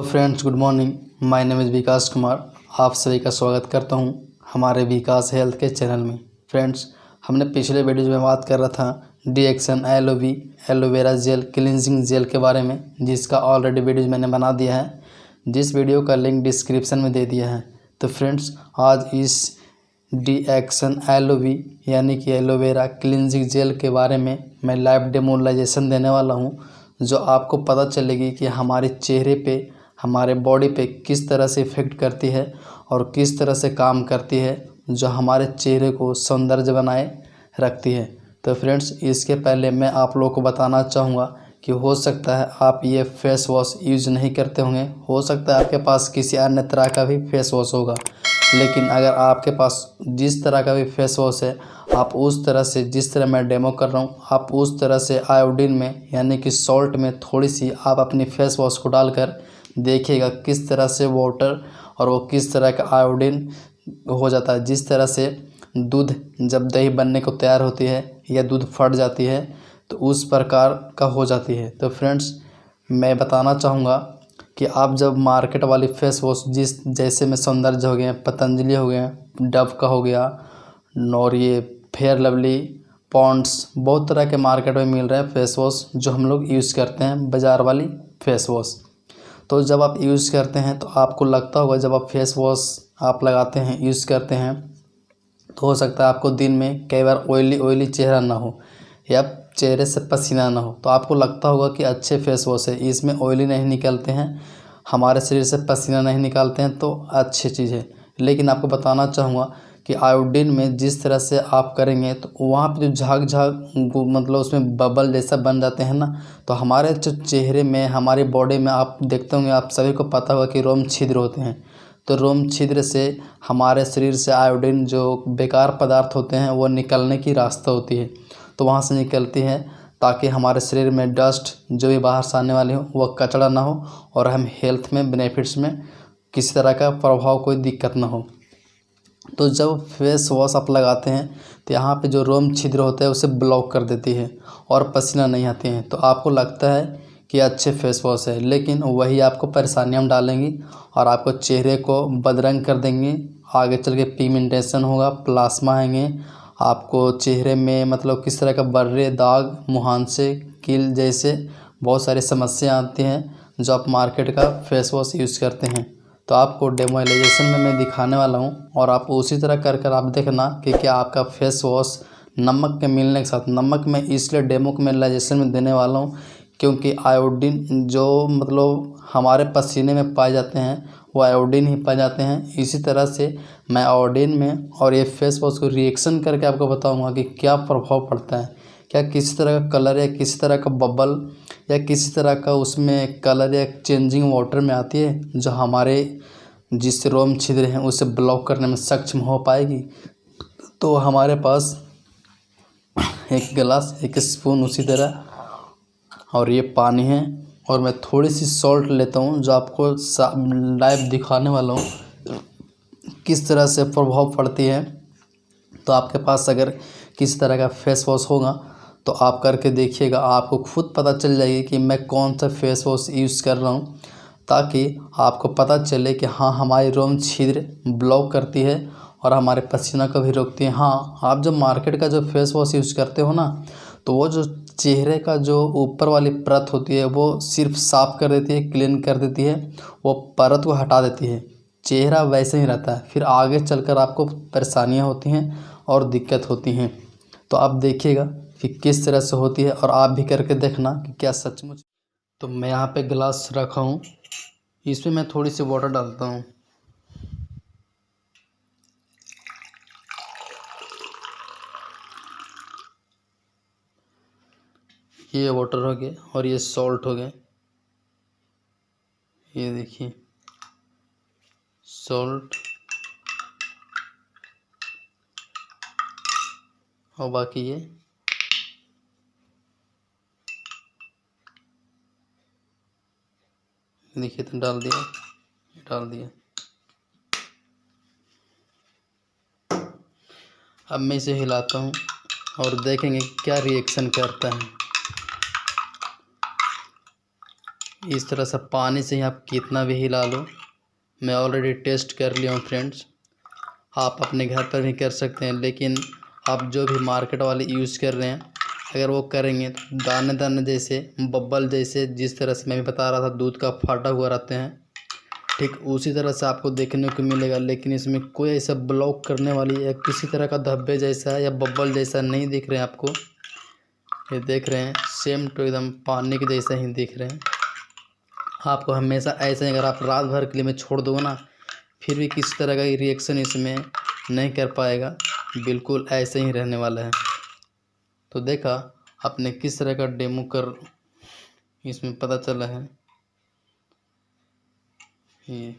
Friends, good morning. My name is Vikas Kumar. आप सभी का स्वागत करता हूं हमारे विकास हेल्थ के चैनल में। फ्रेंड्स, हमने पिछले वीडियो में बात कर रहा था डीएक्सन एलोवी एलोवेरा जेल क्लिनजिंग जेल के बारे में, जिसका ऑलरेडी वीडियो मैंने बना दिया है, जिस वीडियो का लिंक डिस्क्रिप्शन में दे दिया है। तो फ्रेंड्स, आज इस डीएक्सन एलोवी यानी कि एलोवेरा क्लिनजिंग जेल के बारे में मैं लाइव डेमोलाइजेशन देने वाला हूँ, जो आपको पता चलेगी कि हमारे चेहरे पे, हमारे बॉडी पे किस तरह से इफ़ेक्ट करती है और किस तरह से काम करती है, जो हमारे चेहरे को सौंदर्य बनाए रखती है। तो फ्रेंड्स, इसके पहले मैं आप लोगों को बताना चाहूँगा कि हो सकता है आप ये फेस वॉश यूज़ नहीं करते होंगे, हो सकता है आपके पास किसी अन्य तरह का भी फेस वॉश होगा, लेकिन अगर आपके पास जिस तरह का भी फेस वॉश है, आप उस तरह से, जिस तरह मैं डेमो कर रहा हूँ, आप उस तरह से आयोडीन में यानी कि सॉल्ट में थोड़ी सी आप अपनी फेस वॉश को डालकर देखिएगा किस तरह से वाटर और वो किस तरह का आयोडीन हो जाता है। जिस तरह से दूध जब दही बनने को तैयार होती है या दूध फट जाती है, तो उस प्रकार का हो जाती है। तो फ्रेंड्स, मैं बताना चाहूँगा कि आप जब मार्केट वाली फेस वॉश जैसे में सौंदर्य हो गए, पतंजलि हो गए, डव का हो गया, और ये फेयर लवली, पॉन्ड्स, बहुत तरह के मार्केट में मिल रहे हैं फेस वॉश जो हम लोग यूज़ करते हैं, बाज़ार वाली फेस वॉश। तो जब आप यूज़ करते हैं तो आपको लगता होगा, जब आप फेस वॉश आप लगाते हैं, यूज़ करते हैं, तो हो सकता है आपको दिन में कई बार ऑयली चेहरा ना हो या चेहरे से पसीना ना हो, तो आपको लगता होगा कि अच्छे फेस वॉश है, इसमें ऑयली नहीं निकलते हैं, हमारे शरीर से पसीना नहीं निकालते हैं, तो अच्छी चीज़ है। लेकिन आपको बताना चाहूँगा कि आयोडीन में जिस तरह से आप करेंगे तो वहाँ पे जो झाग मतलब उसमें बबल जैसा बन जाते हैं ना, तो हमारे जो चेहरे में, हमारी बॉडी में आप देखते होंगे, आप सभी को पता होगा कि रोम छिद्र होते हैं। तो रोम छिद्र से हमारे शरीर से आयोडीन, जो बेकार पदार्थ होते हैं, वो निकलने की रास्ता होती है, तो वहाँ से निकलती है, ताकि हमारे शरीर में डस्ट जो भी बाहर से आने वाली हो वह कचरा ना हो और हम हेल्थ में, बेनिफिट्स में किसी तरह का प्रभाव, कोई दिक्कत ना हो। तो जब फेस वॉश आप लगाते हैं तो यहाँ पे जो रोम छिद्र होता है उसे ब्लॉक कर देती है और पसीना नहीं आती है, तो आपको लगता है कि अच्छे फेस वॉश है, लेकिन वही आपको परेशानियाँ डालेंगी और आपको चेहरे को बदरंग कर देंगी। आगे चल के पिगमेंटेशन होगा, प्लास्मा आएंगे, आपको चेहरे में मतलब किस तरह का बर्रे, दाग, मुहांसे, कील जैसे बहुत सारी समस्या आती हैं जो आप मार्केट का फेस वॉश यूज़ करते हैं। तो आपको डेमोलाइजेशन में मैं दिखाने वाला हूं, और आप उसी तरह कर आप देखना कि क्या आपका फेस वॉश नमक के मिलने के साथ, नमक में इसलिए डेमोलाइजेशन में देने वाला हूं क्योंकि आयोडीन जो मतलब हमारे पसीने में पाए जाते हैं, वो आयोडीन ही पाए जाते हैं। इसी तरह से मैं आयोडीन में और ये फेस वॉश को रिएक्शन करके आपको बताऊँगा कि क्या प्रभाव पड़ता है, क्या किसी तरह का कलर या किसी तरह का बबल या किसी तरह का उसमें कलर या चेंजिंग वाटर में आती है, जो हमारे जिस रोम छिद्र हैं उसे ब्लॉक करने में सक्षम हो पाएगी। तो हमारे पास एक गिलास, एक स्पून उसी तरह, और ये पानी है, और मैं थोड़ी सी सॉल्ट लेता हूँ, जो आपको लाइव दिखाने वाला हूँ किस तरह से प्रभाव पड़ती है। तो आपके पास अगर किस तरह का फेस वॉश होगा तो आप करके देखिएगा, आपको खुद पता चल जाएगी कि मैं कौन सा फेस वॉश यूज़ कर रहा हूँ, ताकि आपको पता चले कि हाँ, हमारी रोम छिद्र ब्लॉक करती है और हमारे पसीना को भी रोकती है। हाँ, आप जब मार्केट का जो फेस वॉश यूज़ करते हो ना, तो वो जो चेहरे का जो ऊपर वाली परत होती है वो सिर्फ साफ़ कर देती है, क्लीन कर देती है, वो परत को हटा देती है, चेहरा वैसे ही रहता है। फिर आगे चलकर आपको परेशानियाँ होती हैं और दिक्कत होती हैं। तो आप देखिएगा कि किस तरह से होती है, और आप भी करके देखना कि क्या सचमुच। तो मैं यहाँ पे गिलास रखा हूँ, इसमें मैं थोड़ी सी वाटर डालता हूँ। ये वाटर हो गया और ये सॉल्ट हो गया, ये देखिए सॉल्ट, और बाकी ये देखिए, तो डाल दिया। अब मैं इसे हिलाता हूँ और देखेंगे क्या रिएक्शन करता है। इस तरह से पानी से ही आप कितना भी हिला लो। मैं ऑलरेडी टेस्ट कर लिया हूँ फ्रेंड्स। आप अपने घर पर भी कर सकते हैं, लेकिन आप जो भी मार्केट वाले यूज़ कर रहे हैं अगर वो करेंगे तो दाने दाने जैसे, बब्बल जैसे, जिस तरह से मैं भी बता रहा था दूध का फाटा हुआ रहते हैं, ठीक उसी तरह से आपको देखने को मिलेगा। लेकिन इसमें कोई ऐसा ब्लॉक करने वाली या किसी तरह का धब्बे जैसा या बब्बल जैसा नहीं दिख रहे हैं आपको। ये देख रहे हैं सेम टू एकदम पानी के जैसा ही दिख रहे हैं। आपको हमेशा ऐसे ही, अगर आप रात भर के लिए मैं छोड़ दोगे ना, फिर भी किसी तरह का रिएक्शन इसमें नहीं कर पाएगा, बिल्कुल ऐसे ही रहने वाला है। तो देखा आपने किस तरह का डेमो कर इसमें पता चला है। ये